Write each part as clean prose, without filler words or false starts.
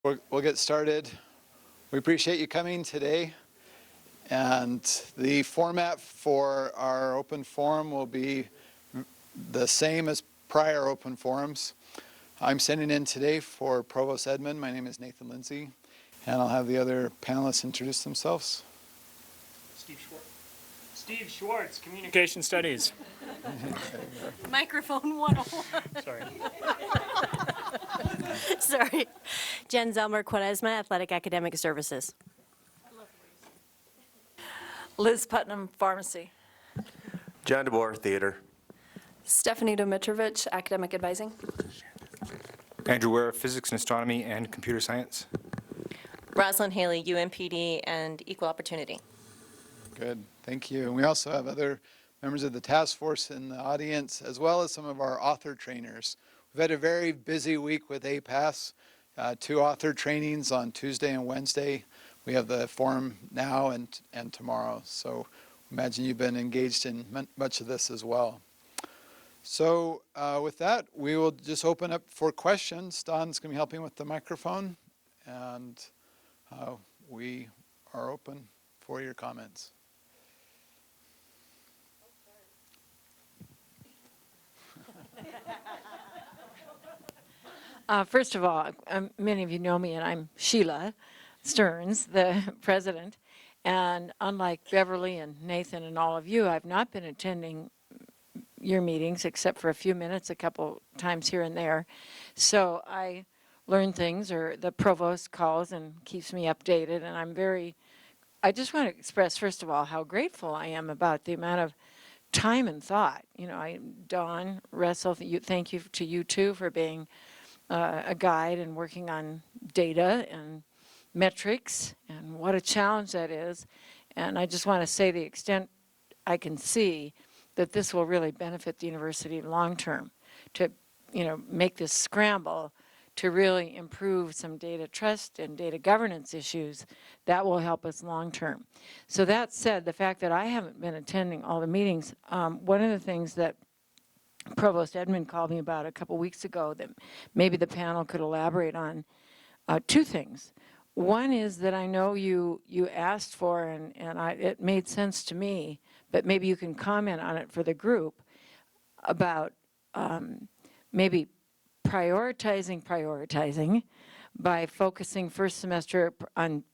We'll get started. We appreciate you coming today. And the format for our open forum will be the same as prior open forums. I'm sending in today for Provost Edmond. My name is Nathan Lindsay, and I'll have the other panelists introduce themselves. Steve Schwartz, Communication Studies. Microphone 101. Sorry. Sorry. Jen Zelmer Quaresma, Athletic Academic Services. Liz Putnam, Pharmacy. John DeBoer, Theater. Stephanie Domitrovich, Academic Advising. Andrew Ware, Physics and Astronomy and Computer Science. Rosalind Haley, UMPD and Equal Opportunity. Good, thank you. And we also have other members of the task force in the audience, as well as some of our author trainers. We've had a very busy week with APASP, 2 author trainings on Tuesday and Wednesday. We have the forum now and tomorrow. So imagine you've been engaged in much of this as well. So with that, we will just open up for questions. Don's going to be helping with the microphone, and we are open for your comments. First of all, many of you know me, and I'm Sheila Stearns, the president. And unlike Beverly and Nathan and all of you, I've not been attending your meetings except for a few minutes, a couple times here and there. So I learn things, or the provost calls and keeps me updated. And I just want to express, first of all, how grateful I am about the amount of time and thought. You know, Dawn, Russell, thank you to you too for being a guide and working on data and metrics, and what a challenge that is. And I just want to say the extent I can see that this will really benefit the university long term, to make this scramble to really improve some data trust and data governance issues. That will help us long term. So that said, the fact that I haven't been attending all the meetings, one of the things that Provost Edmond called me about a couple weeks ago that maybe the panel could elaborate on, 2 things. One is that I know you asked for, and it made sense to me, but maybe you can comment on it for the group, about maybe prioritizing by focusing first semester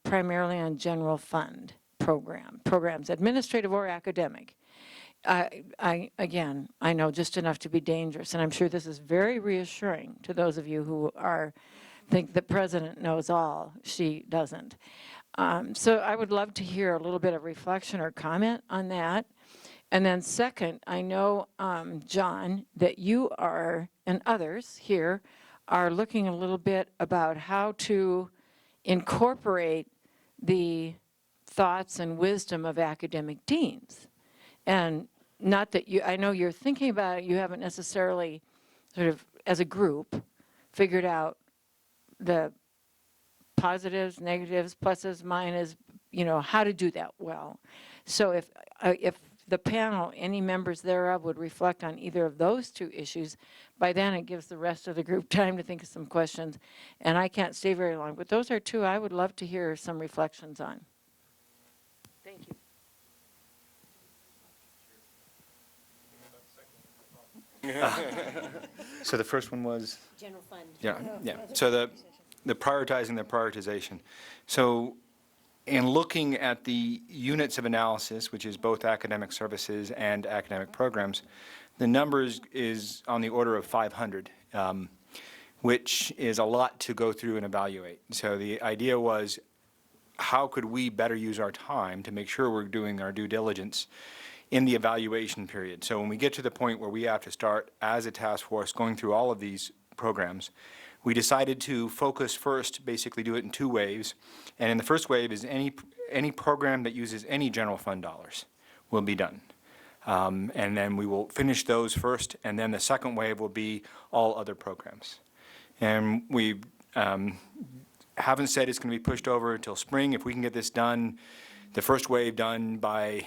primarily on general fund programs, administrative or academic. Again, I know just enough to be dangerous, and I'm sure this is very reassuring to those of you who think the president knows all. She doesn't. So I would love to hear a little bit of reflection or comment on that. And then second, I know, John, that you are, and others here, are looking a little bit about how to incorporate the thoughts and wisdom of academic deans. And not that I know you're thinking about it, you haven't necessarily sort of, as a group, figured out the positives, negatives, pluses, minuses, how to do that well. So if the panel, any members thereof, would reflect on either of those 2 issues, by then it gives the rest of the group time to think of some questions. And I can't stay very long, but those are 2 I would love to hear some reflections on. Thank you. So the first one was? General fund. Yeah. So the prioritization. So in looking at the units of analysis, which is both academic services and academic programs, the numbers is on the order of 500, which is a lot to go through and evaluate. So the idea was, how could we better use our time to make sure we're doing our due diligence in the evaluation period? So when we get to the point where we have to start as a task force going through all of these programs, we decided to focus first, basically do it in 2 waves. And in the first wave is any program that uses any general fund dollars will be done. And then we will finish those first, and then the second wave will be all other programs. And we haven't said it's going to be pushed over until spring. If we can get this done the first wave done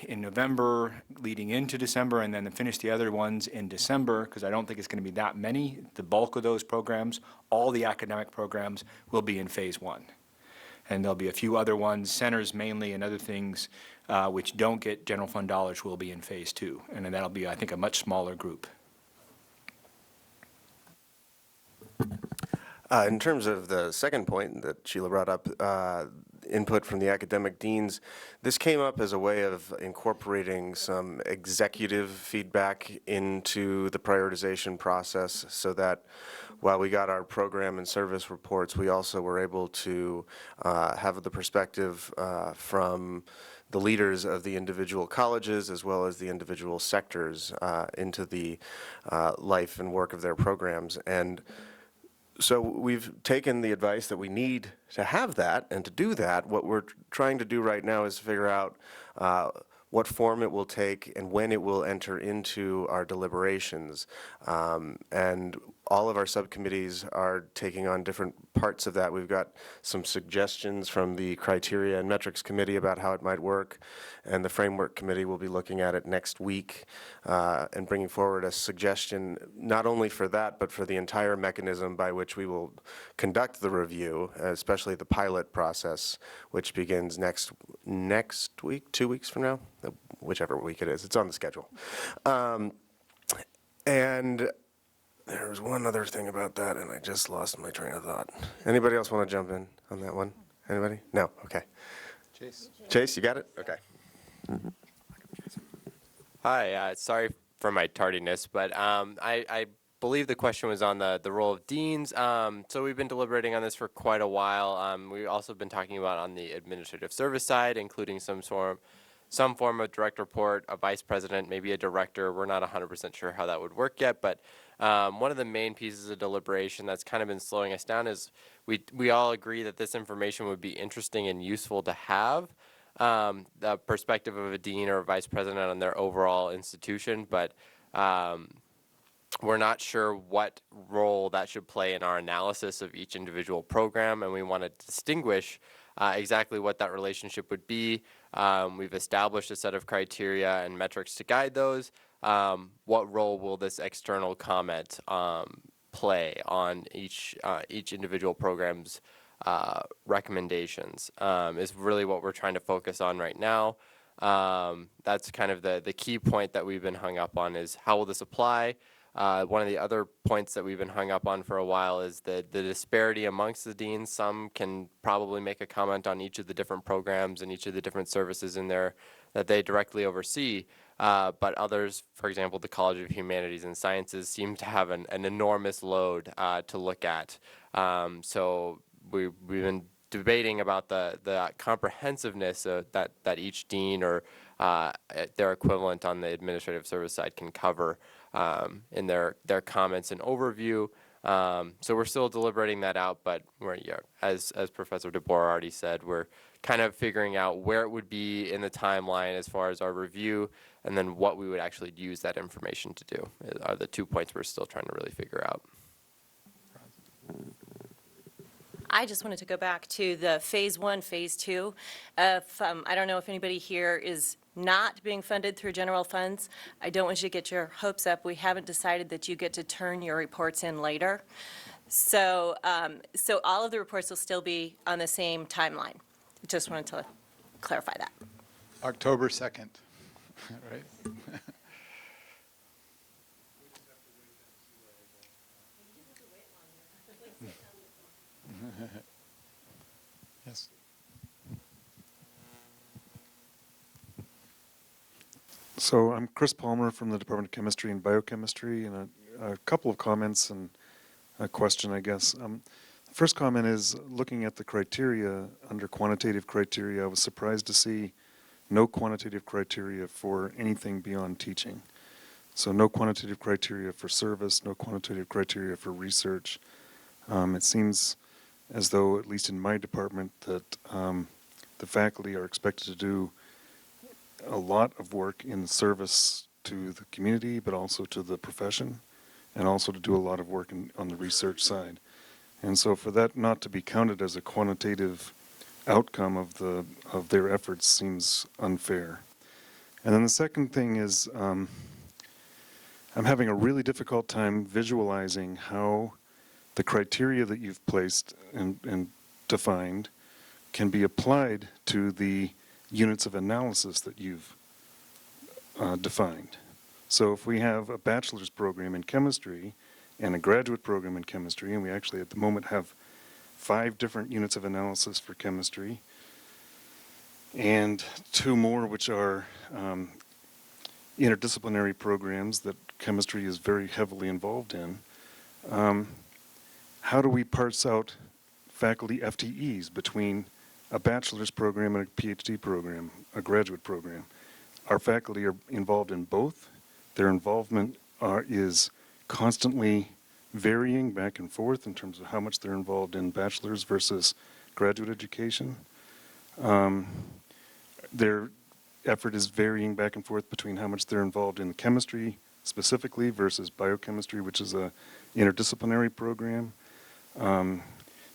in November, leading into December, and then finish the other ones in December, because I don't think it's going to be that many. The bulk of those programs, all the academic programs, will be in phase one. And there'll be a few other ones, centers mainly, and other things which don't get general fund dollars will be in phase two. And then that'll be, I think, a much smaller group. In terms of the second point that Sheila brought up, input from the academic deans, this came up as a way of incorporating some executive feedback into the prioritization process, so that while we got our program and service reports, we also were able to have the perspective from the leaders of the individual colleges as well as the individual sectors into the life and work of their programs. And so we've taken the advice that we need to have that, and to do that, what we're trying to do right now is figure out what form it will take and when it will enter into our deliberations. And all of our subcommittees are taking on different parts of that. We've got some suggestions from the Criteria and Metrics Committee about how it might work, and the Framework Committee will be looking at it next week and bringing forward a suggestion not only for that, but for the entire mechanism by which we will conduct the review, especially the pilot process, which begins next week, 2 weeks from now, whichever week it is. It's on the schedule. And there was one other thing about that, and I just lost my train of thought. Anybody else want to jump in on that one? Anybody? No? Okay. Chase, you got it? Okay. Hi, sorry for my tardiness, but I believe the question was on the role of deans. So we've been deliberating on this for quite a while. We've also been talking about on the administrative service side, including some form of direct report, a vice president, maybe a director. We're not 100% sure how that would work yet, but one of the main pieces of deliberation that's kind of been slowing us down is we all agree that this information would be interesting and useful to have, the perspective of a dean or a vice president on their overall institution, but we're not sure what role that should play in our analysis of each individual program, and we want to distinguish exactly what that relationship would be. We've established a set of criteria and metrics to guide those. What role will this external comment play on each individual program's recommendations is really what we're trying to focus on right now. That's kind of the key point that we've been hung up on, is how will this apply? One of the other points that we've been hung up on for a while is the disparity amongst the deans. Some can probably make a comment on each of the different programs and each of the different services in there that they directly oversee, but others, for example, the College of Humanities and Sciences, seem to have an enormous load to look at. So we've been debating about the comprehensiveness that each dean or their equivalent on the administrative service side can cover in their comments and overview. So we're still deliberating that out, but as Professor DeBoer already said, we're kind of figuring out where it would be in the timeline as far as our review, and then what we would actually use that information to do are the 2 points we're still trying to really figure out. I just wanted to go back to the phase one, phase two. I don't know if anybody here is not being funded through general funds. I don't want you to get your hopes up. We haven't decided that you get to turn your reports in later. So all of the reports will still be on the same timeline. Just wanted to clarify that. October 2nd, right? Yes. So I'm Chris Palmer from the Department of Chemistry and Biochemistry, and a couple of comments and a question, I guess. The first comment is, looking at the criteria, under quantitative criteria, I was surprised to see no quantitative criteria for anything beyond teaching. So no quantitative criteria for service, no quantitative criteria for research. It seems as though, at least in my department, that the faculty are expected to do a lot of work in service to the community, but also to the profession, and also to do a lot of work on the research side. And so for that not to be counted as a quantitative outcome of their efforts seems unfair. And then the second thing is I'm having a really difficult time visualizing how the criteria that you've placed and defined can be applied to the units of analysis that you've defined. So if we have a bachelor's program in chemistry and a graduate program in chemistry, and we actually at the moment have 5 different units of analysis for chemistry, and 2 more which are interdisciplinary programs that chemistry is very heavily involved in, how do we parse out faculty FTEs between a bachelor's program and a PhD program, a graduate program? Our faculty are involved in both. Their involvement is constantly varying back and forth in terms of how much they're involved in bachelor's versus graduate education. Their effort is varying back and forth between how much they're involved in chemistry specifically versus biochemistry, which is a interdisciplinary program.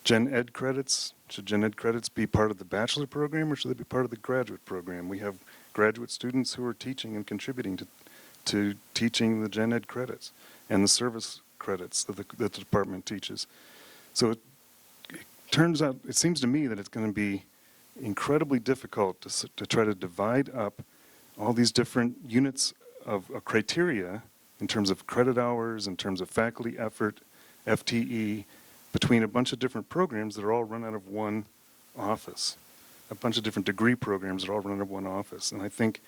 Gen Ed credits, should Gen Ed credits be part of the bachelor program or should they be part of the graduate program? We have graduate students who are teaching and contributing to teaching the Gen Ed credits and the service credits that the department teaches. So it turns out, it seems to me that it's going to be incredibly difficult to try to divide up all these different units of criteria in terms of credit hours, in terms of faculty effort, FTE, between a bunch of different programs that are all run out of one office, a bunch of different degree programs that are all run out of one office. And I think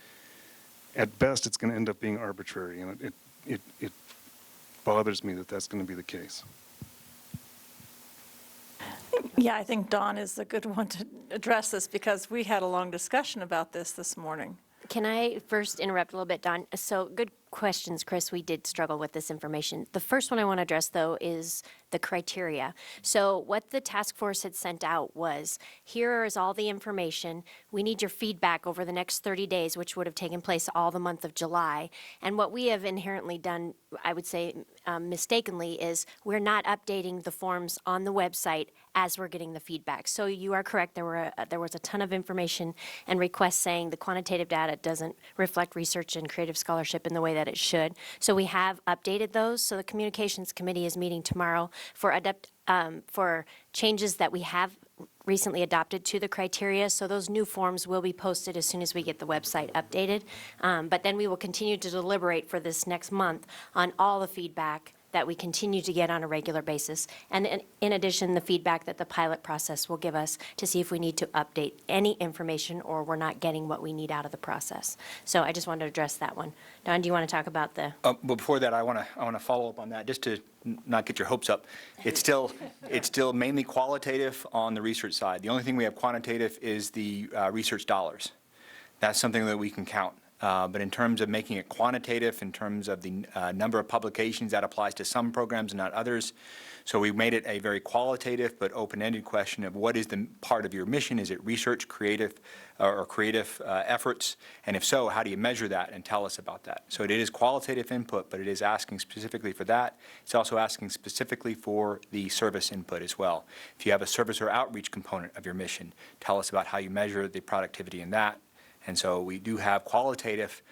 at best it's going to end up being arbitrary, and it bothers me that that's going to be the case. Yeah, I think Dawn is a good one to address this because we had a long discussion about this morning. Can I first interrupt a little bit, Don? So good questions, Chris. We did struggle with this information. The first one I want to address, though, is the criteria. So what the task force had sent out was, here is all the information. We need your feedback over the next 30 days, which would have taken place all the month of July. And what we have inherently done, I would say mistakenly, is we're not updating the forms on the website as we're getting the feedback. So you are correct. There was a ton of information and requests saying the quantitative data doesn't reflect research and creative scholarship in the way that it should. So we have updated those. So the Communications Committee is meeting tomorrow for changes that we have recently adopted to the criteria. So those new forms will be posted as soon as we get the website updated. But then we will continue to deliberate for this next month on all the feedback that we continue to get on a regular basis. And in addition, the feedback that the pilot process will give us to see if we need to update any information or we're not getting what we need out of the process. So I just wanted to address that one. Don, do you want to talk about the? But before that, I want to follow up on that, just to not get your hopes up. It's still mainly qualitative on the research side. The only thing we have quantitative is the research dollars. That's something that we can count. But in terms of making it quantitative, in terms of the number of publications, that applies to some programs and not others. So we made it a very qualitative but open-ended question of what is the part of your mission? Is it research, creative, or creative efforts? And if so, how do you measure that and tell us about that? So it is qualitative input, but it is asking specifically for that. It's also asking specifically for the service input as well. If you have a service or outreach component of your mission, tell us about how you measure the productivity in that. And so we do have qualitative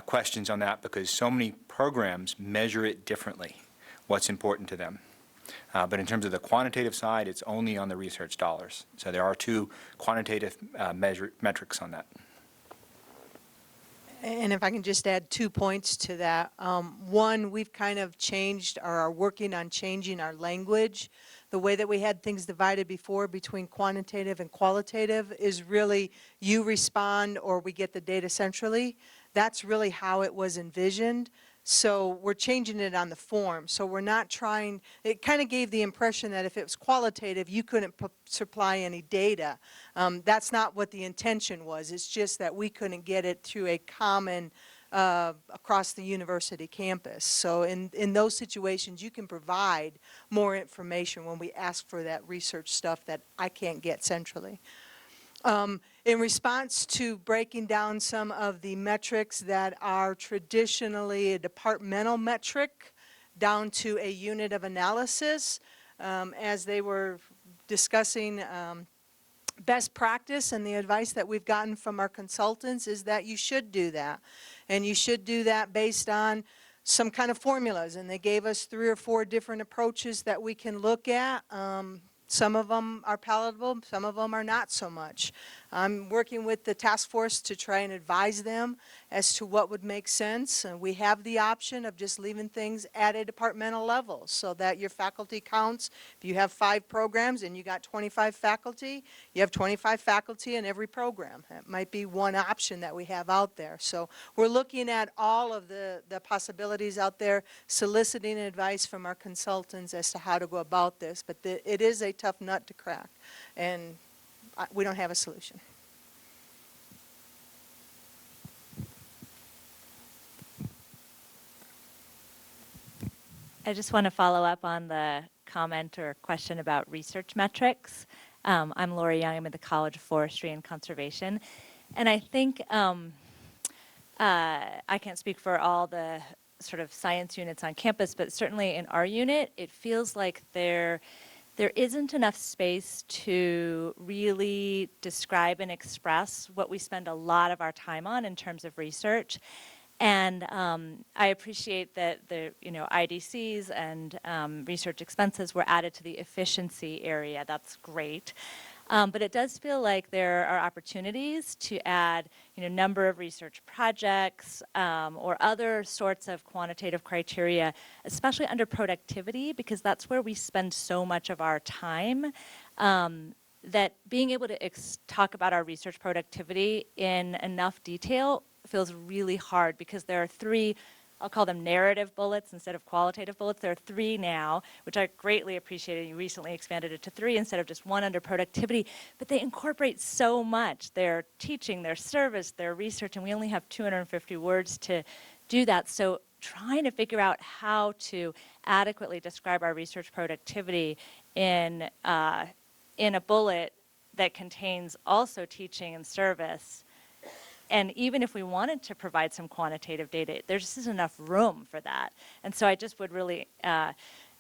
questions on that because so many programs measure it differently, what's important to them. But in terms of the quantitative side, it's only on the research dollars. So there are 2 quantitative metrics on that. And if I can just add 2 points to that. One, we've kind of changed or are working on changing our language. The way that we had things divided before between quantitative and qualitative is really you respond or we get the data centrally. That's really how it was envisioned. So we're changing it on the form. So we're not trying, it kind of gave the impression that if it was qualitative, you couldn't supply any data. That's not what the intention was. It's just that we couldn't get it through a common across the university campus. So in those situations, you can provide more information when we ask for that research stuff that I can't get centrally. In response to breaking down some of the metrics that are traditionally a departmental metric down to a unit of analysis, as they were discussing best practice and the advice that we've gotten from our consultants is that you should do that. And you should do that based on some kind of formulas. And they gave us 3 or 4 different approaches that we can look at. Some of them are palatable, some of them are not so much. I'm working with the task force to try and advise them as to what would make sense. We have the option of just leaving things at a departmental level so that your faculty counts. If you have 5 programs and you got 25 faculty, you have 25 faculty in every program. That might be one option that we have out there. So we're looking at all of the possibilities out there, soliciting advice from our consultants as to how to go about this. But it is a tough nut to crack, and we don't have a solution. I just want to follow up on the comment or question about research metrics. I'm Lori Young. I'm at the College of Forestry and Conservation. And I think I can't speak for all the sort of science units on campus, but certainly in our unit, it feels like there isn't enough space to really describe and express what we spend a lot of our time on in terms of research. And I appreciate that the IDCs and research expenses were added to the efficiency area. That's great. But it does feel like there are opportunities to add, number of research projects or other sorts of quantitative criteria, especially under productivity, because that's where we spend so much of our time. That being able to talk about our research productivity in enough detail feels really hard, because there are 3, I'll call them narrative bullets instead of qualitative bullets. There are 3 now, which I greatly appreciated. You recently expanded it to 3 instead of just 1 under productivity. But they incorporate so much. Their teaching, their service, their research, and we only have 250 words to do that. So trying to figure out how to adequately describe our research productivity in a bullet that contains also teaching and service. And even if we wanted to provide some quantitative data, there just isn't enough room for that. And so I just would really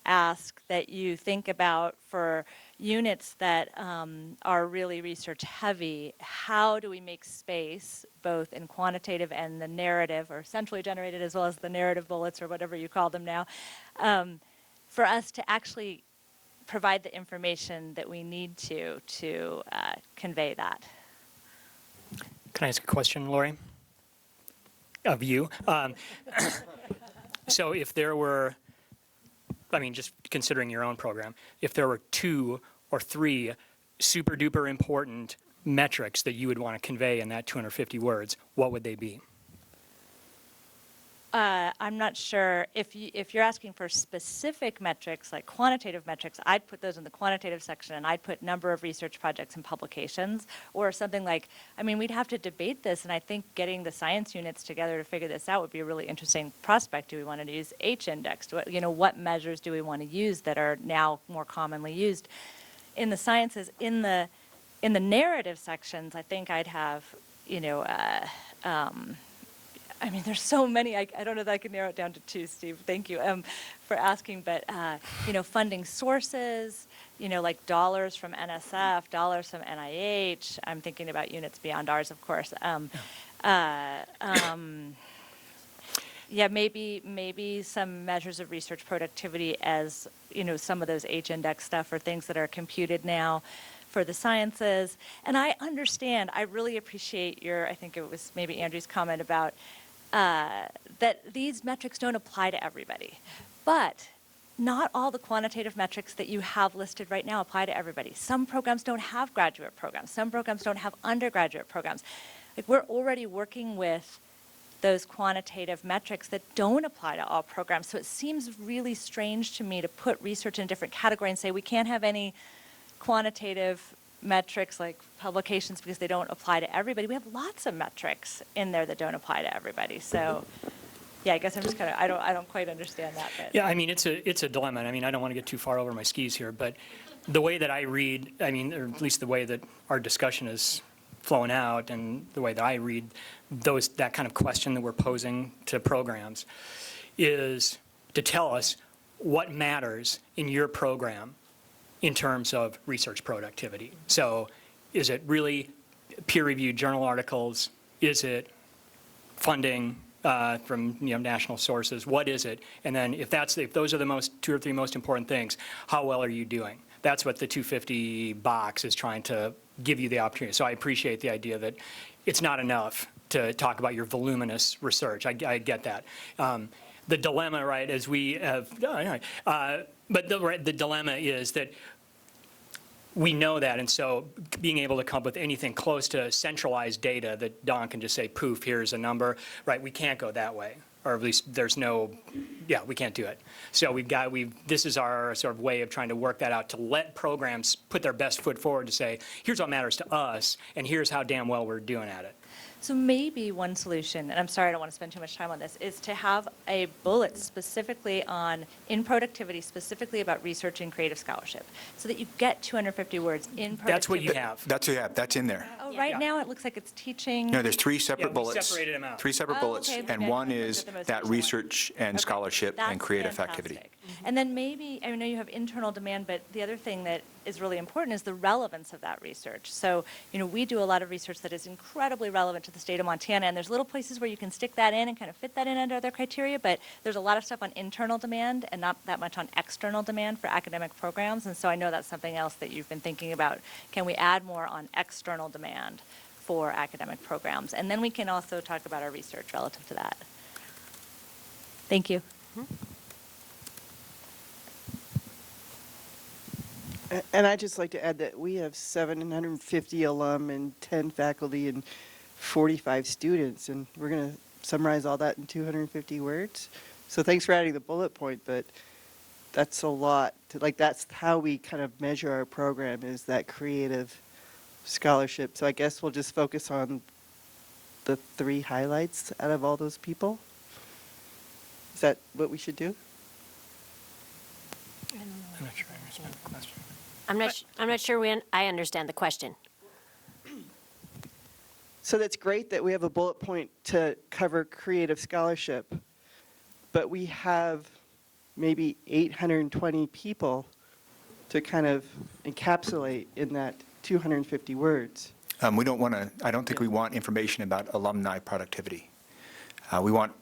ask that you think about, for units that are really research heavy, how do we make space, both in quantitative and the narrative, or centrally generated as well as the narrative bullets, or whatever you call them now, for us to actually provide the information that we need to convey that. Can I ask a question, Lori? Of you? So if there were, just considering your own program, if there were 2 or 3 super duper important metrics that you would want to convey in that 250 words, what would they be? I'm not sure. If you're asking for specific metrics, like quantitative metrics, I'd put those in the quantitative section, and I'd put number of research projects and publications, or something like, we'd have to debate this, and I think getting the science units together to figure this out would be a really interesting prospect. Do we want to use H-index? What measures do we want to use that are now more commonly used? In the sciences, in the narrative sections, I think I'd have, there's so many. I don't know that I can narrow it down to 2, Steve. Thank you for asking. But, funding sources, like dollars from NSF, dollars from NIH. I'm thinking about units beyond ours, of course. Maybe some measures of research productivity as, some of those H-index stuff, or things that are computed now for the sciences. And I understand, I really appreciate I think it was maybe Andrew's comment about that these metrics don't apply to everybody. But not all the quantitative metrics that you have listed right now apply to everybody. Some programs don't have graduate programs. Some programs don't have undergraduate programs. We're already working with those quantitative metrics that don't apply to all programs. So it seems really strange to me to put research in a different category and say we can't have any quantitative metrics like publications because they don't apply to everybody. We have lots of metrics in there that don't apply to everybody. So yeah, I guess I'm just I don't quite understand that bit. Yeah, it's a dilemma. I don't want to get too far over my skis here, but the way that I read, or at least the way that our discussion is flowing out, and the way that I read that kind of question that we're posing to programs, is to tell us what matters in your program in terms of research productivity. So Is it really peer-reviewed journal articles? Is it funding from national sources? What is it? And then if those are the two or three most important things, how well are you doing? That's what the 250 box is trying to give you the opportunity. So I appreciate the idea that it's not enough to talk about your voluminous research. I get that. The dilemma, right, as we have, but the dilemma is that we know that, and so being able to come up with anything close to centralized data that Don can just say, poof, here's a number, right, we can't go that way. Or at least we can't do it. So this is our sort of way of trying to work that out, to let programs put their best foot forward to say, here's what matters to us, and here's how damn well we're doing at it. So maybe one solution, and I'm sorry I don't want to spend too much time on this, is to have a bullet specifically in productivity, specifically about research and creative scholarship, so that you get 250 words in productivity. That's what you have. That's what you have, that's in there. Oh, right now it looks like it's teaching. No, there's three separate we bullets. separated them out. Three separate Oh, bullets, okay, and okay. one is The most that recent one. research and Okay, scholarship and that's creative fantastic. activity. And then maybe, I know you have internal demand, but the other thing that is really important is the relevance of that research. So, we do a lot of research that is incredibly relevant to the state of Montana, and there's little places where you can stick that in and kind of fit that in under other criteria, but there's a lot of stuff on internal demand and not that much on external demand for academic programs, and so I know that's something else that you've been thinking about. Can we add more on external demand for academic programs? And then we can also talk about our research relative to that. Thank you. And I'd just like to add that we have 750 alum and 10 faculty and 45 students, and we're going to summarize all that in 250 words. So thanks for adding the bullet point, but that's a lot. That's how we kind of measure our program, is that creative scholarship. So I guess we'll just focus on the 3 highlights out of all those people. Is that what we should do? I'm not sure I understand the question. I'm not sure I understand the question. So that's great that we have a bullet point to cover creative scholarship, but we have maybe 820 people to kind of encapsulate in that 250 words. We don't want to, I don't think we want information about alumni productivity. We want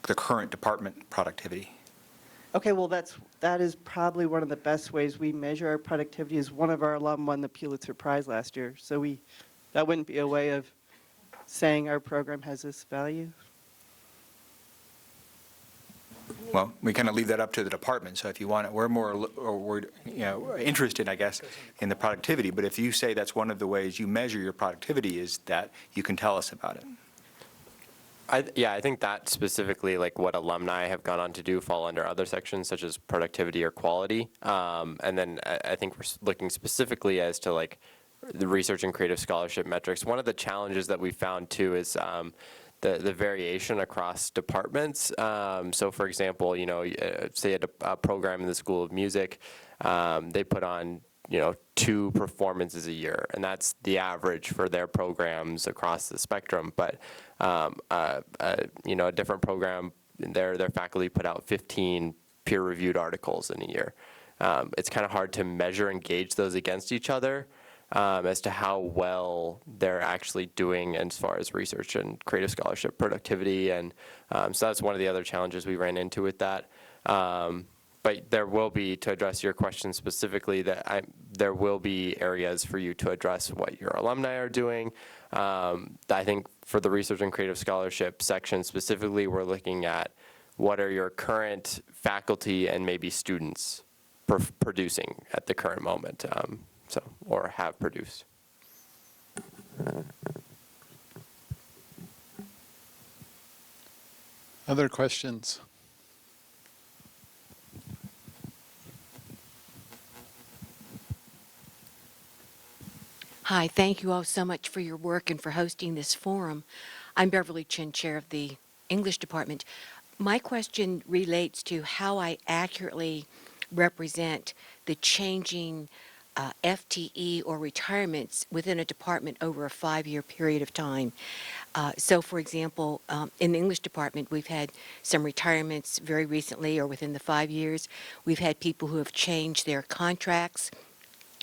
the current department productivity. Okay, well, that is probably one of the best ways we measure our productivity. Is one of our alum won the Pulitzer Prize last year, so that wouldn't be a way of saying our program has this value. Well, we kind of leave that up to the department, so if you want it, we're interested, I guess, in the productivity, but if you say that's one of the ways you measure your productivity, is that you can tell us about it. I think that specifically, like what alumni have gone on to do, fall under other sections such as productivity or quality. And then I think we're looking specifically as to like the research and creative scholarship metrics. One of the challenges that we found too is the variation across departments. So for example, say a program in the School of Music, they put on 2 performances a year, and that's the average for their programs across the spectrum. But a different program, their faculty put out 15 peer-reviewed articles in a year. It's kind of hard to measure and gauge those against each other as to how well they're actually doing as far as research and creative scholarship productivity, and so that's one of the other challenges we ran into with that. But there will be, to address your question specifically, there will be areas for you to address what your alumni are doing. I think for the research and creative scholarship section specifically, we're looking at what are your current faculty and maybe students producing at the current moment, or have produced. Other questions? Hi, thank you all so much for your work and for hosting this forum. I'm Beverly Chin, Chair of the English Department. My question relates to how I accurately represent the changing FTE or retirements within a department over a 5-year period of time. So, for example, in the English department, we've had some retirements very recently or within the 5 years. We've had people who have changed their contracts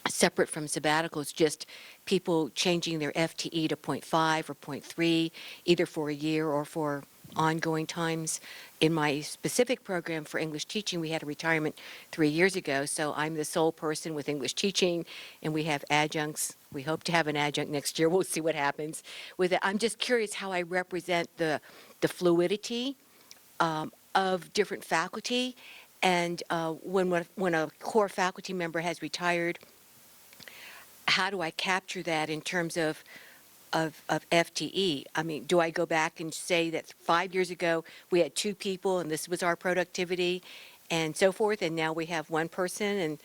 separate from sabbaticals, just people changing their FTE to 0.5 or 0.3, either for a year or for ongoing times. In my specific program for English teaching, we had a retirement 3 years ago, so I'm the sole person with English teaching, and we have adjuncts. We hope to have an adjunct next year. We'll see what happens with it. I'm just curious how I represent the fluidity of different faculty, and when a core faculty member has retired, how do I capture that in terms of FTE? I mean, do I go back and say that 5 years ago we had 2 people and this was our productivity and so forth, and now we have 1 person and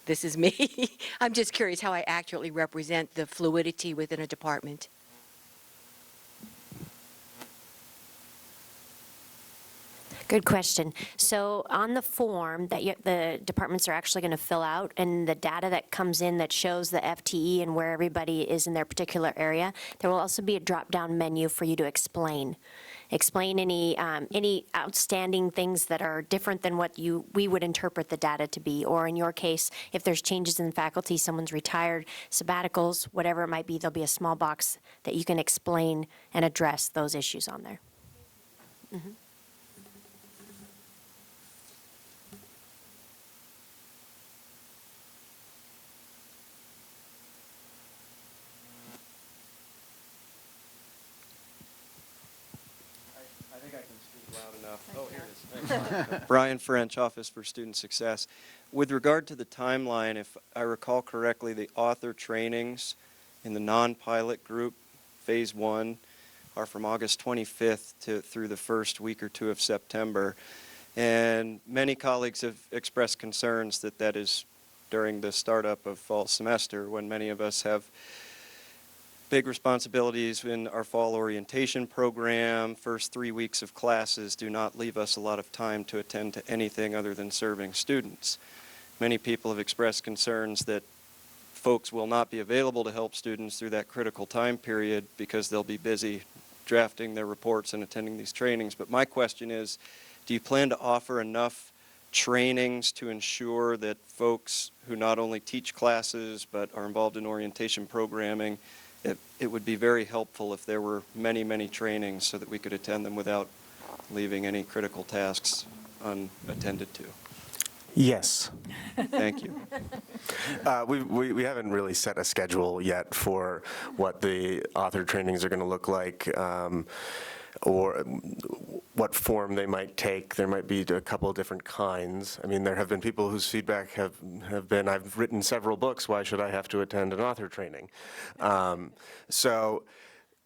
this is me? I'm just curious how I accurately represent the fluidity within a department. Good question. So on the form that the departments are actually going to fill out, and the data that comes in that shows the FTE and where everybody is in their particular area, there will also be a drop-down menu for you to explain. Explain any outstanding things that are different than what we would interpret the data to be, or in your case, if there's changes in faculty, someone's retired, sabbaticals, whatever it might be, there'll be a small box that you can explain and address those issues on there. Mm-hmm. Oh, here it is. Brian French, Office for Student Success. With regard to the timeline, if I recall correctly, the author trainings in the non-pilot group, Phase 1, are from August 25th through the first week or 2 of September. And many colleagues have expressed concerns that that is during the startup of fall semester, when many of us have big responsibilities in our fall orientation program. First 3 weeks of classes do not leave us a lot of time to attend to anything other than serving students. Many people have expressed concerns that folks will not be available to help students through that critical time period because they'll be busy drafting their reports and attending these trainings. But my question is, do you plan to offer enough trainings to ensure that folks who not only teach classes but are involved in orientation programming, it would be very helpful if there were many, many trainings so that we could attend them without leaving any critical tasks unattended to? Yes. Thank you. We haven't really set a schedule yet for what the author trainings are going to look like, or what form they might take. There might be a couple of different kinds. I mean, there have been people whose feedback have been, I've written several books, why should I have to attend an author training? So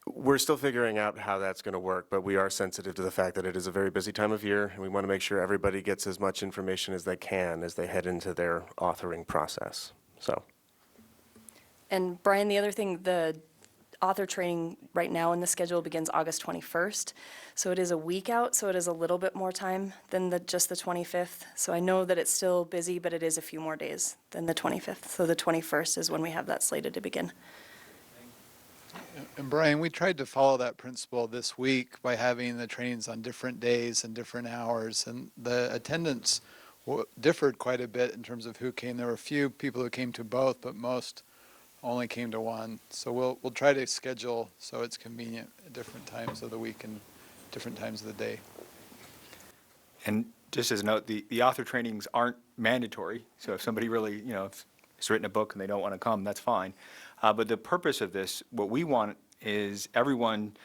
we're still figuring out how that's going to work, but we are sensitive to the fact that it is a very busy time of year, and we want to make sure everybody gets as much information as they can as they head into their authoring process. So. And Brian, the other thing, the author training right now in the schedule begins August 21st. So it is a week out, so it is a little bit more time than just the 25th. So I know that it's still busy, but it is a few more days than the 25th. So the 21st is when we have that slated to begin. And Brian, we tried to follow that principle this week by having the trainings on different days and different hours, and the attendance differed quite a bit in terms of who came. There were a few people who came to both, but most only came to one. So we'll try to schedule so it's convenient at different times of the week and different times of the day. And just as a note, the author trainings aren't mandatory, so if somebody really, has written a book and they don't want to come, that's fine. But the purpose of this, what we want is everyone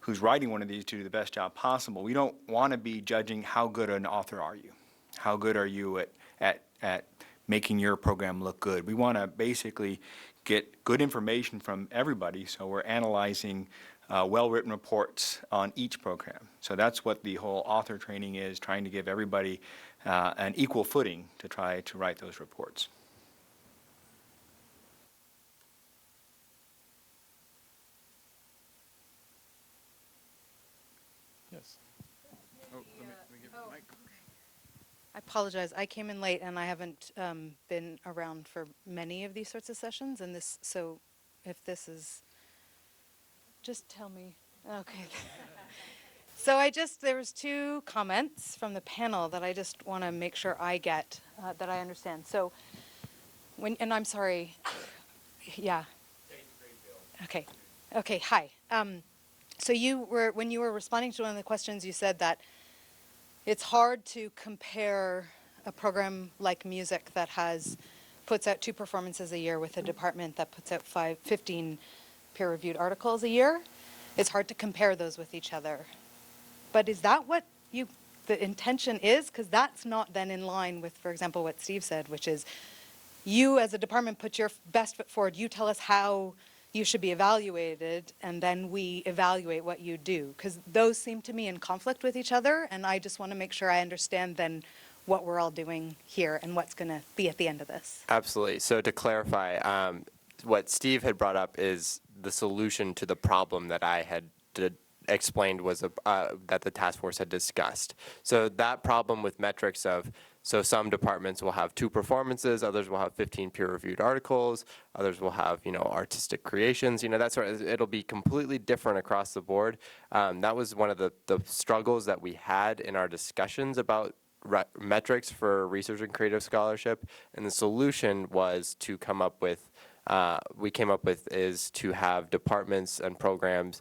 who's writing one of these to do the best job possible. We don't want to be judging how good an author are you. How good are you at making your program look good? We want to basically get good information from everybody, so we're analyzing well-written reports on each program. So that's what the whole author training is, trying to give everybody an equal footing to try to write those reports. Yes. Oh, let me give the mic. I apologize. I came in late and I haven't been around for many of these sorts of sessions. And so if this is, just tell me. Okay. So there was 2 comments from the panel that I just want to make sure I get, that I understand. So and I'm sorry, yeah. Okay, okay, hi. So when you were responding to one of the questions, you said that it's hard to compare a program like music that puts out 2 performances a year with a department that puts out 15 peer-reviewed articles a year. It's hard to compare those with each other. But is that what the intention is? Because that's not then in line with, for example, what Steve said, which is you as a department put your best foot forward, you tell us how you should be evaluated, and then we evaluate what you do. Because those seem to me in conflict with each other, and I just want to make sure I understand then what we're all doing here and what's going to be at the end of this. Absolutely. So to clarify, what Steve had brought up is the solution to the problem that I had explained was that the task force had discussed. So that problem with metrics so some departments will have 2 performances, others will have 15 peer-reviewed articles, others will have, artistic creations, that sort of, it'll be completely different across the board. That was one of the struggles that we had in our discussions about metrics for research and creative scholarship, and the solution was to come up with, is to have departments and programs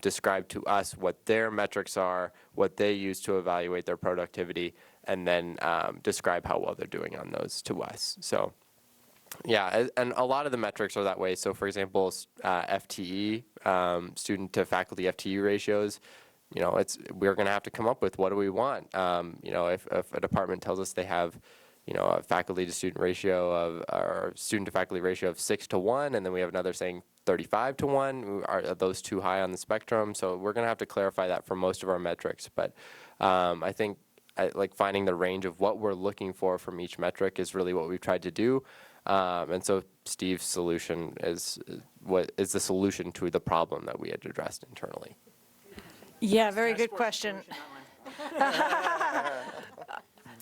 describe to us what their metrics are, what they use to evaluate their productivity, and then describe how well they're doing on those to us. So, yeah, and a lot of the metrics are that way. So, for example, FTE, student to faculty FTE ratios, we're going to have to come up with what do we want. If a department tells us they have, a faculty to student ratio or student to faculty ratio of 6:1, and then we have another saying 35:1, are those too high on the spectrum? So we're going to have to clarify that for most of our metrics. But I think like finding the range of what we're looking for from each metric is really what we've tried to do. And so Steve's solution is what is the solution to the problem that we had addressed internally. Yeah, very good question.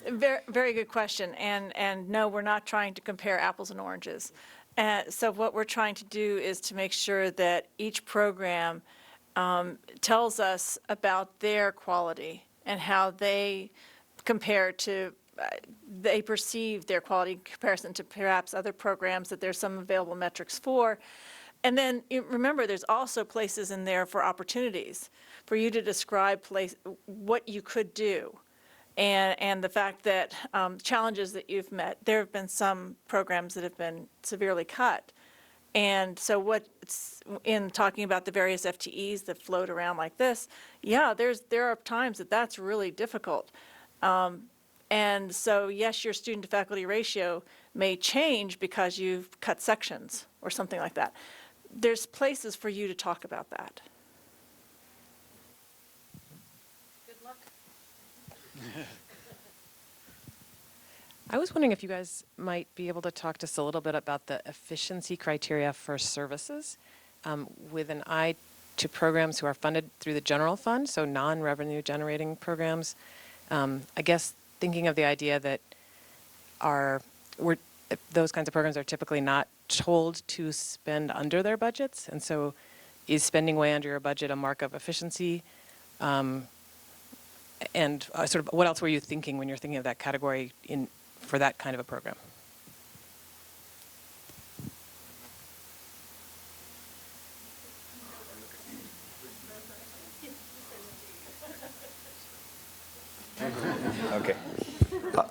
Very, very good question. And no, we're not trying to compare apples and oranges. So what we're trying to do is to make sure that each program tells us about their quality and how they compare to, they perceive their quality in comparison to perhaps other programs that there's some available metrics for. And then remember, there's also places in there for opportunities for you to describe what you could do. And the fact that challenges that you've met, there have been some programs that have been severely cut. And so in talking about the various FTEs that float around like this, yeah, there are times that that's really difficult. And so yes, your student to faculty ratio may change because you've cut sections or something like that. There's places for you to talk about that. Good luck. I was wondering if you guys might be able to talk to us a little bit about the efficiency criteria for services with an eye to programs who are funded through the general fund, so non-revenue generating programs. I guess thinking of the idea that those kinds of programs are typically not told to spend under their budgets, and so is spending way under your budget a mark of efficiency? And sort of what else were you thinking when you're thinking of that category for that kind of a program? Okay,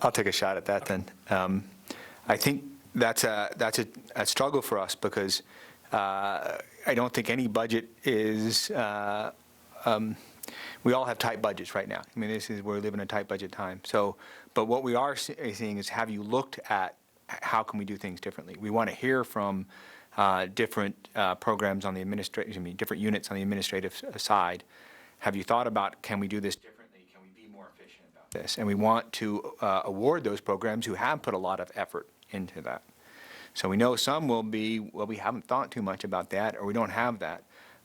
I'll take a shot at that then. I think that's a struggle for us because I don't think any budget is. We all have tight budgets right now. I mean, we're living in a tight budget time. So, but what we are seeing is, have you looked at how can we do things differently? We want to hear from different programs on the different units on the administrative side. Have you thought about, can we do this differently? Can we be more efficient about this? And we want to award those programs who have put a lot of effort into that. So we know some will be, well, we haven't thought too much about that, or we don't have that.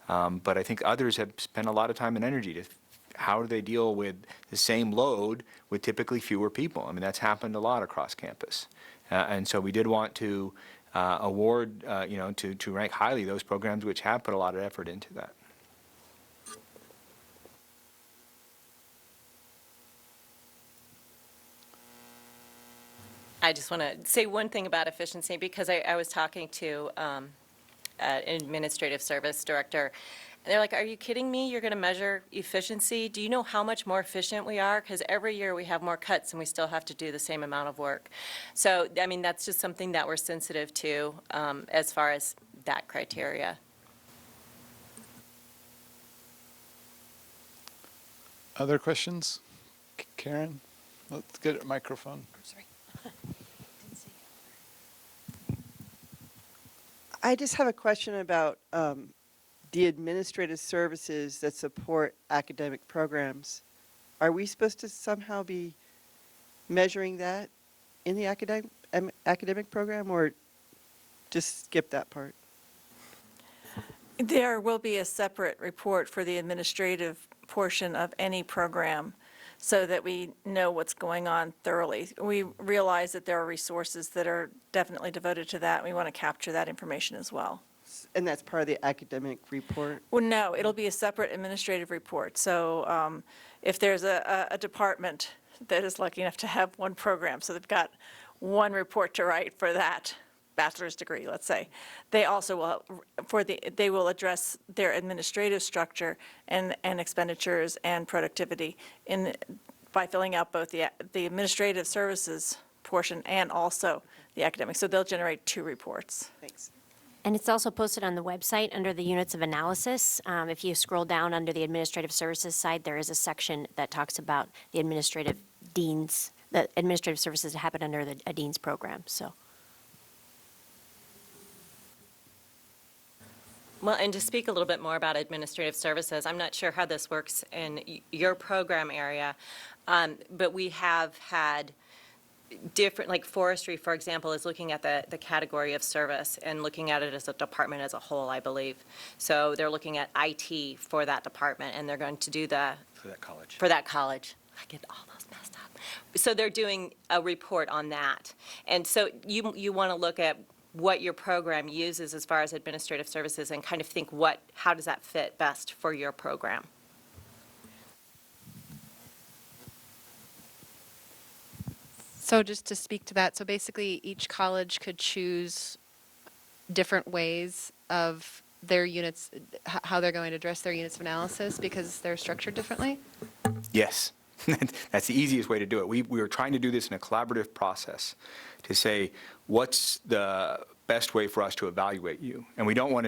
But I think others have spent a lot of time and energy to how do they deal with the same load with typically fewer people. I mean, that's happened a lot across campus. And so we did want to award, to rank highly those programs which have put a lot of effort into that. I just want to say one thing about efficiency, because I was talking to an administrative service director, and they're like, are you kidding me? You're going to measure efficiency? Do you know how much more efficient we are? Because every year we have more cuts and we still have to do the same amount of work. So, I mean, that's just something that we're sensitive to as far as that criteria. Other questions? Karen, let's get a microphone. I just have a question about the administrative services that support academic programs. Are we supposed to somehow be measuring that in the academic program, or just skip that part? There will be a separate report for the administrative portion of any program so that we know what's going on thoroughly. We realize that there are resources that are definitely devoted to that. We want to capture that information as well. And that's part of the academic report? Well, no, it'll be a separate administrative report. So if there's a department that is lucky enough to have one program, so they've got one report to write for that bachelor's degree, let's say, they also will, they will address their administrative structure and expenditures and productivity by filling out both the administrative services portion and also the academic. So they'll generate two reports. Thanks. And it's also posted on the website under the units of analysis. If you scroll down under the administrative services side, there is a section that talks about the administrative services that happen under a dean's program, so. Well, and to speak a little bit more about administrative services, I'm not sure how this works in your program area, but we have had different, like forestry, for example, is looking at the category of service and looking at it as a department as a whole, I believe. So they're looking at IT for that department, and they're going to do For that college. For that college. I get all those messed up. So they're doing a report on that. And so you want to look at what your program uses as far as administrative services and kind of think how does that fit best for your program? So just to speak to that, so basically each college could choose different ways of their units, how they're going to address their units of analysis because they're structured differently? Yes. That's the easiest way to do it. We were trying to do this in a collaborative process to say, what's the best way for us to evaluate you? And we don't want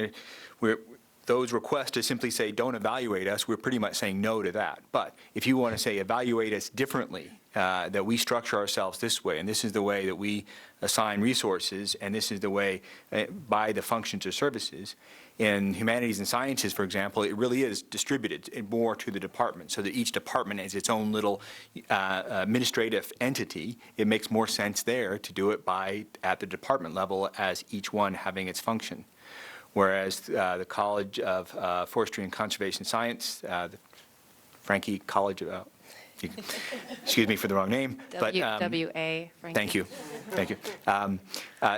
to, those requests to simply say, don't evaluate us, we're pretty much saying no to that. But if you want to say, evaluate us differently, that we structure ourselves this way, and this is the way that we assign resources, and this is the way by the functions or services. In humanities and sciences, for example, it really is distributed more to the department, so that each department has its own little administrative entity. It makes more sense there to do it at the department level as each one having its function. Whereas the College of Forestry and Conservation Science, the Frankie College of, excuse me for the wrong name. WA, Frankie. Thank you. Thank you.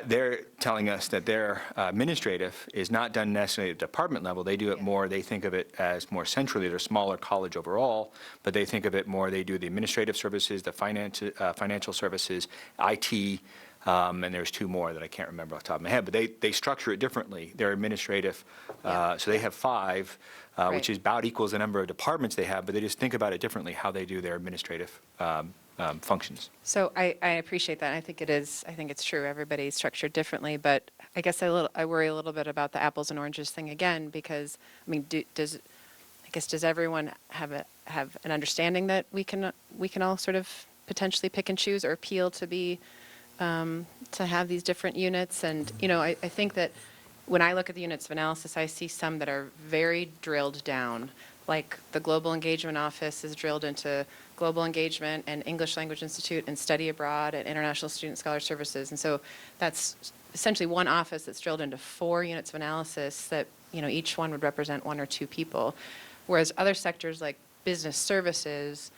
They're telling us that their administrative is not done necessarily at department level. They do it more, they think of it as more centrally. They're a smaller college overall, but they think of it more, they do the administrative services, the financial services, IT, and there's two more that I can't remember off the top of my head, but they structure it differently. They're administrative, so they have 5, which is about equals the number of departments they have, but they just think about it differently, how they do their administrative functions. So I appreciate that. I think it's true. Everybody's structured differently, but I guess I worry a little bit about the apples and oranges thing again, because, I mean, does everyone have an understanding that we can all sort of potentially pick and choose or appeal to have these different units? And, I think that when I look at the units of analysis, I see some that are very drilled down, like the Global Engagement Office is drilled into Global Engagement and English Language Institute and Study Abroad and International Student Scholar Services. And so that's essentially one office that's drilled into 4 units of analysis that, each one would represent 1 or 2 people. Whereas other sectors like business services,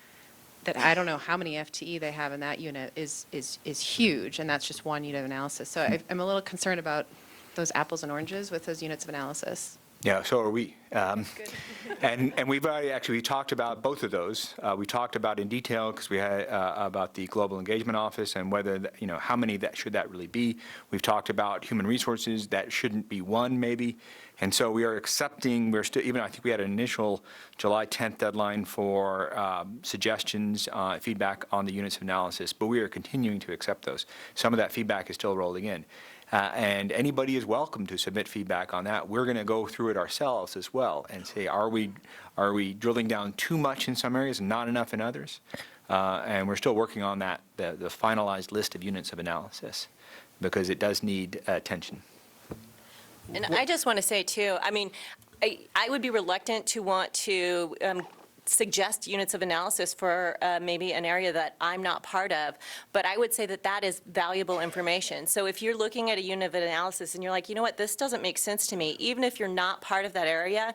that I don't know how many FTE they have in that unit, is huge, and that's just one unit of analysis. So I'm a little concerned about those apples and oranges with those units of analysis. Yeah, so are we. And we've already, actually, we talked about both of those. We talked about in detail, because we had, about the Global Engagement Office and whether, how many that should that really be. We've talked about human resources, that shouldn't be one, maybe. And so we are accepting, we're still, even I think we had an initial July 10th deadline for suggestions, feedback on the units of analysis, but we are continuing to accept those. Some of that feedback is still rolling in. And anybody is welcome to submit feedback on that. We're going to go through it ourselves as well and say, are we drilling down too much in some areas and not enough in others? And we're still working on that, the finalized list of units of analysis, because it does need attention. And I just want to say, too, I mean, I would be reluctant to want to suggest units of analysis for maybe an area that I'm not part of, but I would say that that is valuable information. So if you're looking at a unit of analysis and you're like, you know what, this doesn't make sense to me, even if you're not part of that area,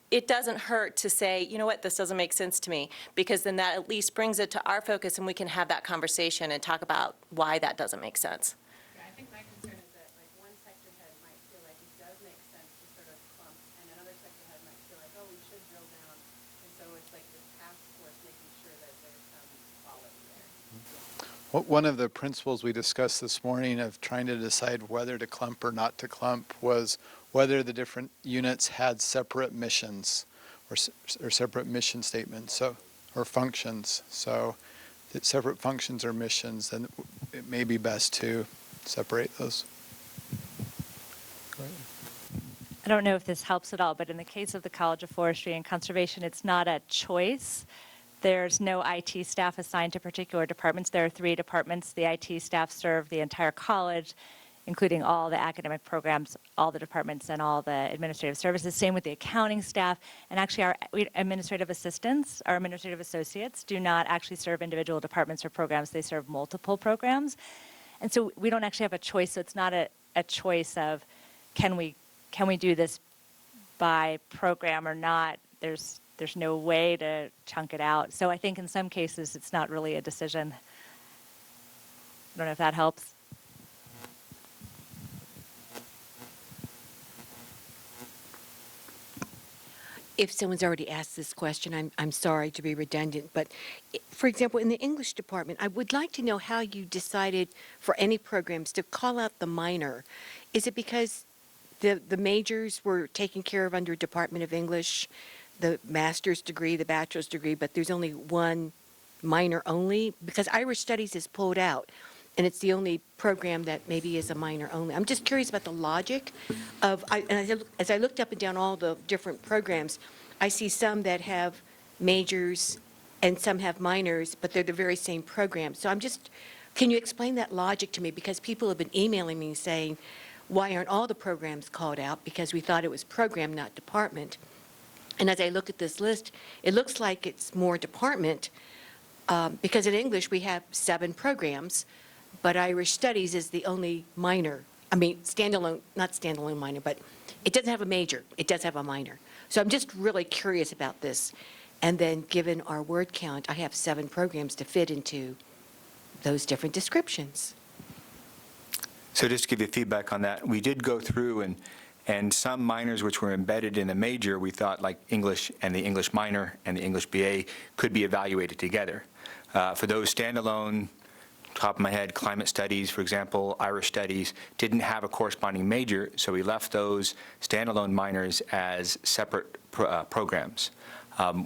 it doesn't hurt to say, you know what, this doesn't make sense to me, because then that at least brings it to our focus and we can have that conversation and talk about why that doesn't make sense. Yeah, I think my concern is that like one sector head might feel like it does make sense to sort of clump, and another sector head might feel like, oh, we should drill down. And so it's like this task force making sure that there's some quality there. One of the principles we discussed this morning of trying to decide whether to clump or not to clump was whether the different units had separate missions or separate mission statements, or functions. So if separate functions or missions, then it may be best to separate those. Go ahead. I don't know if this helps at all, but in the case of the College of Forestry and Conservation, it's not a choice. There's no IT staff assigned to particular departments. There are 3 departments. The IT staff serve the entire college, including all the academic programs, all the departments, and all the administrative services. Same with the accounting staff. And actually, our administrative assistants, our administrative associates, do not actually serve individual departments or programs. They serve multiple programs. And so we don't actually have a choice. So it's not a choice of can we do this by program or not. There's no way to chunk it out. So I think in some cases, it's not really a decision. I don't know if that helps. If someone's already asked this question, I'm sorry to be redundant, but for example, in the English department, I would like to know how you decided for any programs to call out the minor. Is it because the majors were taken care of under Department of English, the master's degree, the bachelor's degree, but there's only one minor only? Because Irish Studies is pulled out, and it's the only program that maybe is a minor only. I'm just curious about the logic of, as I looked up and down all the different programs, I see some that have majors and some have minors, but they're the very same program. So can you explain that logic to me? Because people have been emailing me saying, why aren't all the programs called out? Because we thought it was program, not department. And as I look at this list, it looks like it's more department, because in English we have 7 programs, but Irish Studies is the only minor. I mean, standalone, not standalone minor, but it doesn't have a major. It does have a minor. So I'm just really curious about this. And then given our word count, I have 7 programs to fit into those different descriptions. So just to give you feedback on that, we did go through and some minors which were embedded in a major, we thought like English and the English minor and the English BA could be evaluated together. For those standalone, top of my head, climate studies, for example, Irish studies, didn't have a corresponding major, so we left those standalone minors as separate programs.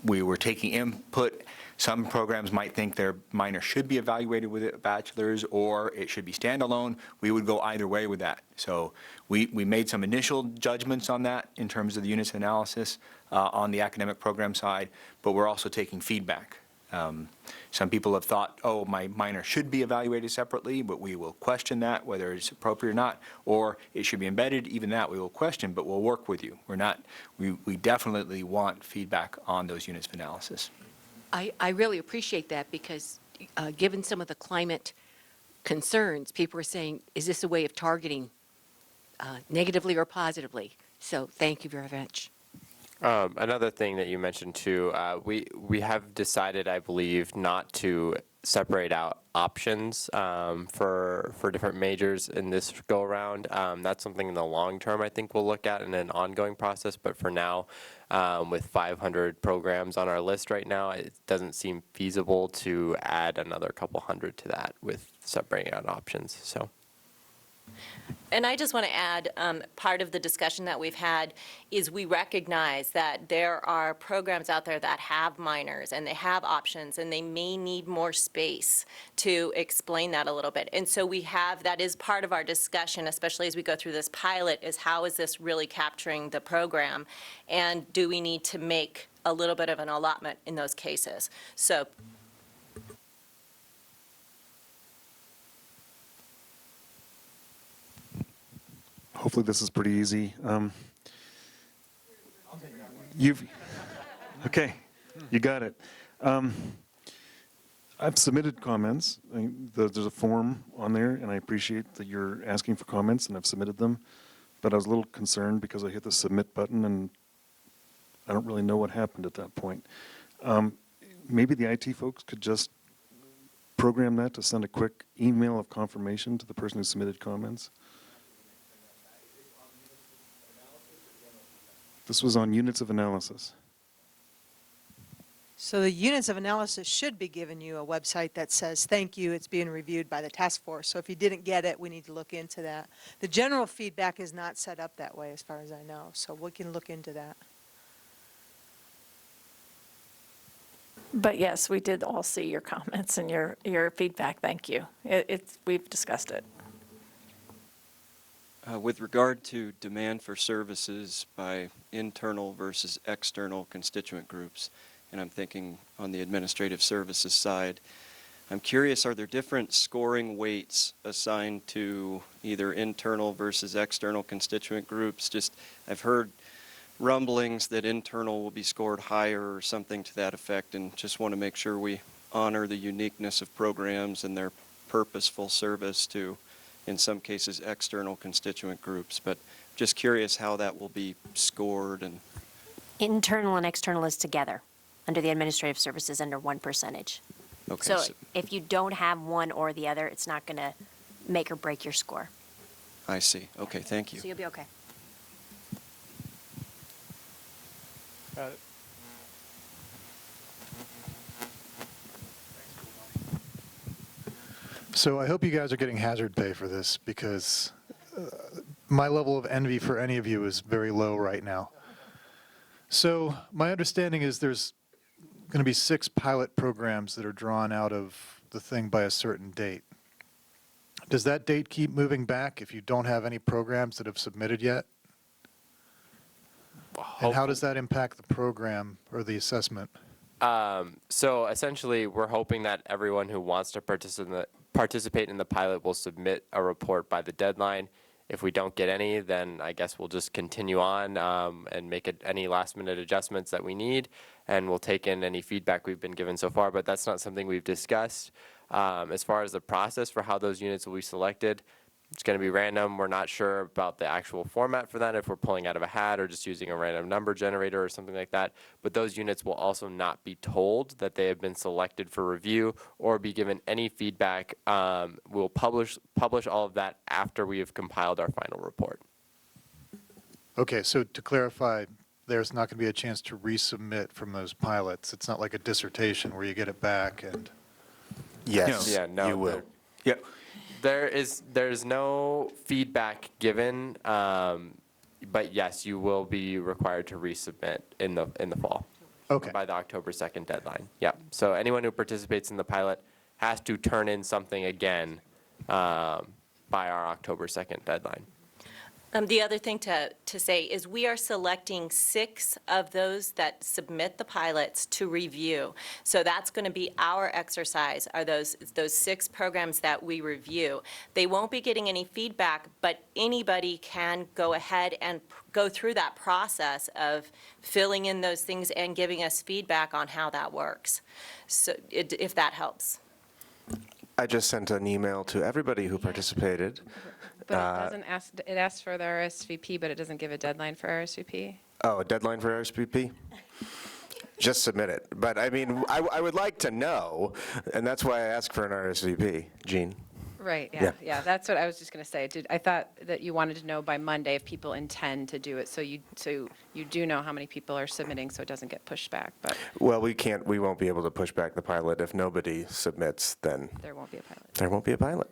We were taking input. Some programs might think their minor should be evaluated with a bachelor's or it should be standalone. We would go either way with that. So we made some initial judgments on that in terms of the units of analysis on the academic program side, but we're also taking feedback. Some people have thought, oh, my minor should be evaluated separately, but we will question that, whether it's appropriate or not, or it should be embedded. Even that we will question, but we'll work with you. We definitely want feedback on those units of analysis. I really appreciate that because given some of the climate concerns, people are saying, is this a way of targeting negatively or positively? So thank you very much. Another thing that you mentioned too, we have decided, I believe, not to separate out options for different majors in this go around. That's something in the long term I think we'll look at in an ongoing process. But for now, with 500 programs on our list right now, it doesn't seem feasible to add another couple hundred to that with separating out options. So. And I just want to add, part of the discussion that we've had is we recognize that there are programs out there that have minors and they have options and they may need more space to explain that a little bit. And so we have, that is part of our discussion, especially as we go through this pilot, is how is this really capturing the program? And do we need to make a little bit of an allotment in those cases? So Hopefully this is pretty easy. Okay, you got it. I've submitted comments. There's a form on there, and I appreciate that you're asking for comments, and I've submitted them. But I was a little concerned because I hit the submit button, and I don't really know what happened at that point. Maybe the IT folks could just program that to send a quick email of confirmation to the person who submitted comments. This was on units of analysis. So the units of analysis should be giving you a website that says, thank you, it's being reviewed by the task force. So if you didn't get it, we need to look into that. The general feedback is not set up that way as far as I know, so we can look into that. But yes, we did all see your comments and your feedback. Thank you. We've discussed it. With regard to demand for services by internal versus external constituent groups, and I'm thinking on the administrative services side, I'm curious, are there different scoring weights assigned to either internal versus external constituent groups? Just, I've heard rumblings that internal will be scored higher or something to that effect, and just want to make sure we honor the uniqueness of programs and their purposeful service to, in some cases, external constituent groups. But just curious how that will be scored. And Internal and external is together under the administrative services under one percentage. Okay, So if you don't have one or the other, it's not going to make or break your score. I see. Okay, thank you. So you'll be okay. So I hope you guys are getting hazard pay for this, because my level of envy for any of you is very low right now. So my understanding is there's going to be 6 pilot programs that are drawn out of the thing by a certain date. Does that date keep moving back if you don't have any programs that have submitted yet? And how does that impact the program or the assessment? So essentially, we're hoping that everyone who wants to participate in the pilot will submit a report by the deadline. If we don't get any, then I guess we'll just continue on and make any last-minute adjustments that we need, and we'll take in any feedback we've been given so far, but that's not something we've discussed. As far as the process for how those units will be selected, it's going to be random. We're not sure about the actual format for that, if we're pulling out of a hat or just using a random number generator or something like that. But those units will also not be told that they have been selected for review or be given any feedback. We'll publish all of that after we have compiled our final report. Okay, so to clarify, there's not going to be a chance to resubmit from those pilots. It's not like a dissertation where you get it back and... Yes, Yeah, no, you will. Yeah. There's no feedback given, but yes, you will be required to resubmit in the fall. Okay. By the October 2nd deadline. Yeah. So anyone who participates in the pilot has to turn in something again by our October 2nd deadline. The other thing to say is we are selecting 6 of those that submit the pilots to review. So that's going to be our exercise, are those 6 programs that we review. They won't be getting any feedback, but anybody can go ahead and go through that process of filling in those things and giving us feedback on how that works. So if that helps. I just sent an email to everybody who participated. But it doesn't ask, it asks for the RSVP, but it doesn't give a deadline for RSVP? Oh, a deadline for RSVP? Just submit it. But I mean, I would like to know, and that's why I asked for an RSVP. Jean? Right, Yeah. yeah, that's what I was just going to say. I thought that you wanted to know by Monday if people intend to do it, so you do know how many people are submitting, so it doesn't get pushed back, but Well, we won't be able to push back the pilot. If nobody submits, then there won't be a pilot. there won't be a pilot.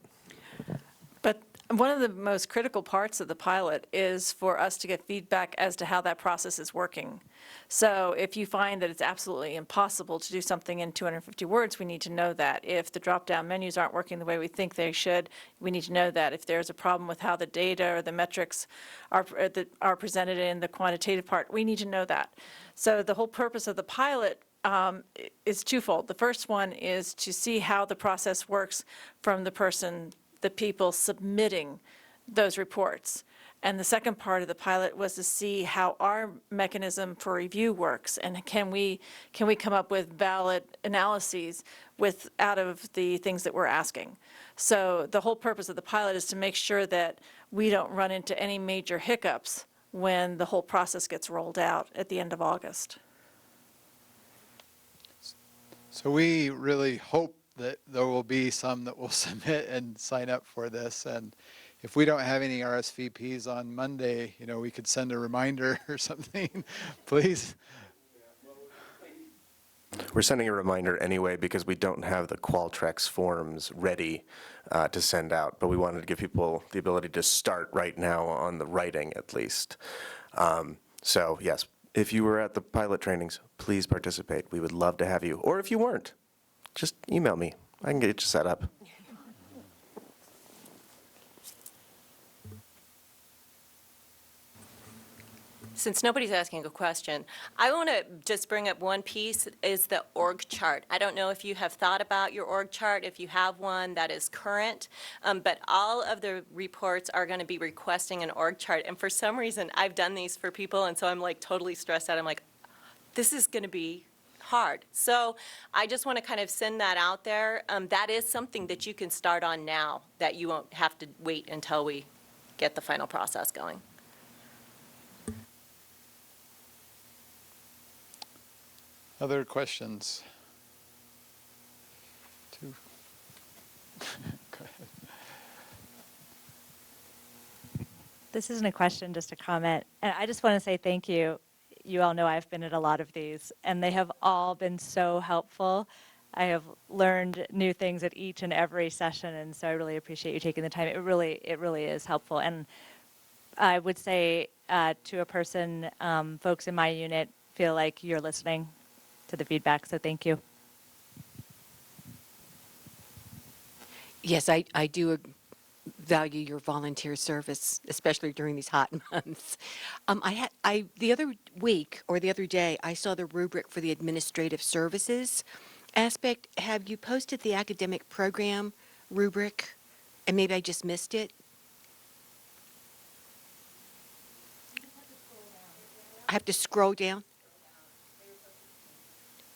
But one of the most critical parts of the pilot is for us to get feedback as to how that process is working. So if you find that it's absolutely impossible to do something in 250 words, we need to know that. If the drop-down menus aren't working the way we think they should, we need to know that. If there's a problem with how the data or the metrics are presented in the quantitative part, we need to know that. So the whole purpose of the pilot is twofold. The first one is to see how the process works from the people submitting those reports. And the second part of the pilot was to see how our mechanism for review works, and can we come up with valid analyses out of the things that we're asking. So the whole purpose of the pilot is to make sure that we don't run into any major hiccups when the whole process gets rolled out at the end of August. So we really hope that there will be some that will submit and sign up for this. And if we don't have any RSVPs on Monday, we could send a reminder or something, please. We're sending a reminder anyway because we don't have the Qualtrics forms ready to send out, but we wanted to give people the ability to start right now on the writing at least. So yes, if you were at the pilot trainings, please participate. We would love to have you. Or if you weren't, just email me. I can get you set up. Since nobody's asking a question, I want to just bring up one piece, is the org chart. I don't know if you have thought about your org chart, if you have one that is current, but all of the reports are going to be requesting an org chart. And for some reason, I've done these for people, and so I'm like totally stressed out. I'm like, this is going to be hard. So I just want to kind of send that out there. That is something that you can start on now, that you won't have to wait until we get the final process going. Other questions? Go ahead. This isn't a question, just a comment. And I just want to say thank you. You all know I've been at a lot of these, and they have all been so helpful. I have learned new things at each and every session, and so I really appreciate you taking the time. It really is helpful. And I would say to a person, folks in my unit feel like you're listening to the feedback, so thank you. Yes, I do value your volunteer service, especially during these hot months. The other week or the other day, I saw the rubric for the administrative services aspect. Have you posted the academic program rubric? And maybe I just missed it. I have to scroll down.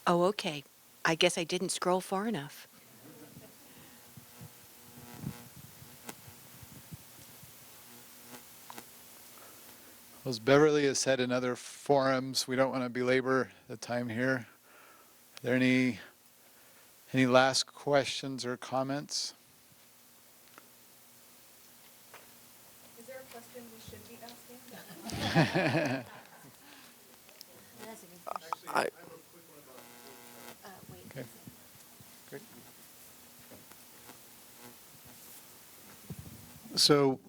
Oh, okay. I guess I didn't scroll far enough. As Beverly has said in other forums, we don't want to belabor the time here. Are there any last questions or comments? Is there a question we should be asking? Okay. Great. So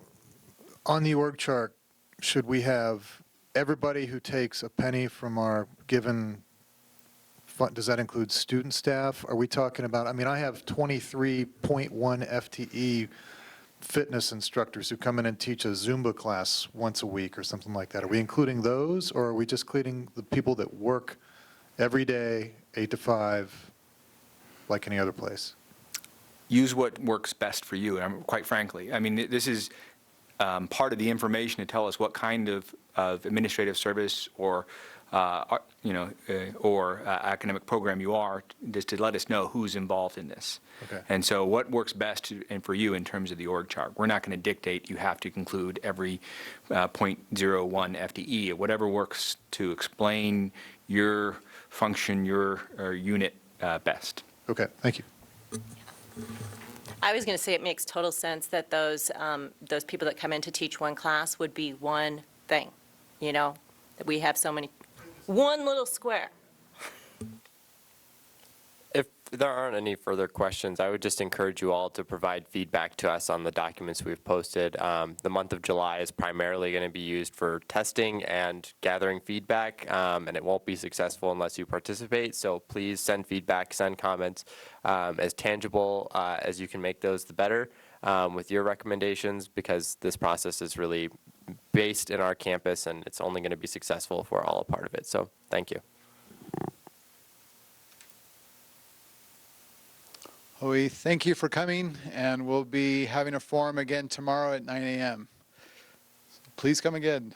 on the org chart, should we have everybody who takes a penny from our given fund, does that include student staff? Are we talking about, I have 23.1 FTE fitness instructors who come in and teach a Zumba class once a week or something like that. Are we including those, or are we just including the people that work every day, 8 to 5, like any other place? Use what works best for you, quite frankly. This is part of the information to tell us what kind of administrative service or or academic program you are, just to let us know who's involved in this. Okay. And so what works best and for you in terms of the org chart? We're not going to dictate you have to conclude every .01 FTE. Whatever works to explain your function, your unit best. Okay, thank you. I was going to say it makes total sense that those people that come in to teach one class would be one thing, that we have so many, one little square. If there aren't any further questions, I would just encourage you all to provide feedback to us on the documents we've posted. The month of July is primarily going to be used for testing and gathering feedback, and it won't be successful unless you participate. So please send feedback, send comments. As tangible as you can make those, the better, with your recommendations, because this process is really based in our campus, and it's only going to be successful if we're all a part of it. So thank you. Well, we thank you for coming, and we'll be having a forum again tomorrow at 9 a.m. Please come again.